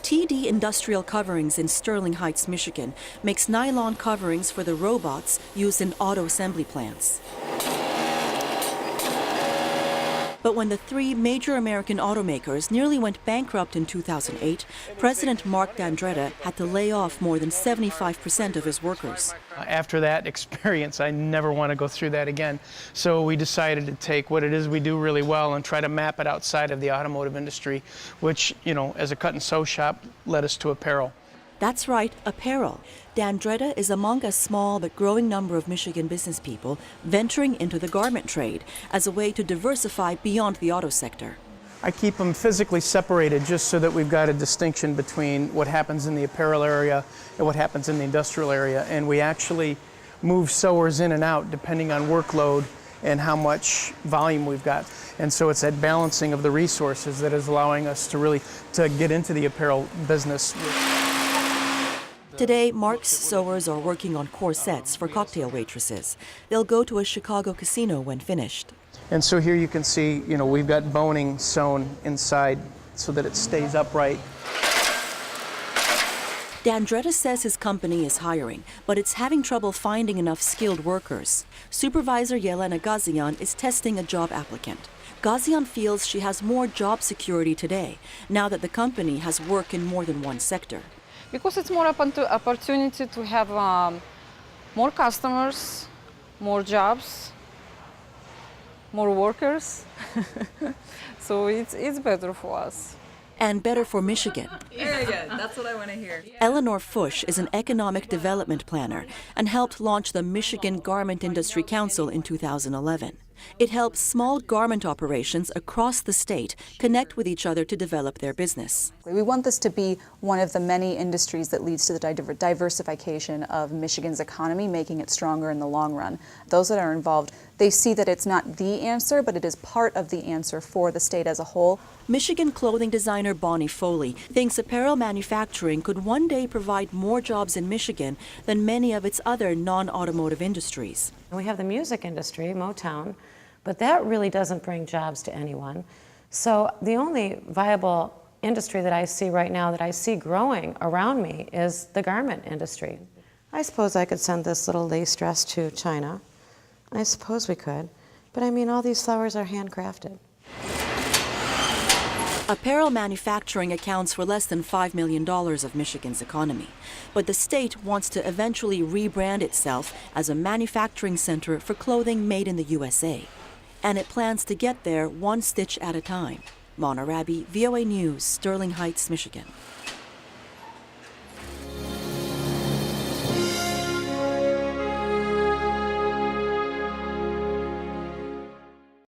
TD Industrial Coverings in Sterling Heights, Michigan, makes nylon coverings for the robots used in auto assembly plants. But when the three major American automakers nearly went bankrupt in 2008, President Mark D'Andretta had to lay off more than 75% of his workers. After that experience, I never want to go through that again. So we decided to take what it is we do really well and try to map it outside of the automotive industry, which, as a cut and sew shop, led us to apparel. That's right, apparel. D'Andretta is among a small but growing number of Michigan business people venturing into the garment trade as a way to diversify beyond the auto sector. I keep them physically separated just so that we've got a distinction between what happens in the apparel area and what happens in the industrial area. And we actually move sewers in and out depending on workload and how much volume we've got. And so it's that balancing of the resources that is allowing us to get into the apparel business. Today, Mark's sewers are working on corsets for cocktail waitresses. They'll go to a Chicago casino when finished. And so here you can see, we've got boning sewn inside so that it stays upright. D'Andretta says his company is hiring, but it's having trouble finding enough skilled workers. Supervisor Yelena Gazian is testing a job applicant. Gazian feels she has more job security today, now that the company has work in more than one sector. Because it's more opportunity to have more customers, more jobs, more workers. So it's better for us. And better for Michigan. Very good. That's what I want to hear. Eleanor Fush is an economic development planner and helped launch the Michigan Garment Industry Council in 2011. It helps small garment operations across the state connect with each other to develop their business. We want this to be one of the many industries that leads to the diversification of Michigan's economy, making it stronger in the long run. Those that are involved, they see that it's not the answer, but it is part of the answer for the state as a whole. Michigan clothing designer Bonnie Foley thinks apparel manufacturing could one day provide more jobs in Michigan than many of its other non-automotive industries. We have the music industry, Motown, but that really doesn't bring jobs to anyone. So the only viable industry that I see right now that I see growing around me is the garment industry. I suppose I could send this little lace dress to China. I suppose we could. But I mean, all these flowers are handcrafted. Apparel manufacturing accounts for less than $5 million of Michigan's economy. But the state wants to eventually rebrand itself as a manufacturing center for clothing made in the USA. And it plans to get there one stitch at a time. Mona Rabi, VOA News, Sterling Heights, Michigan.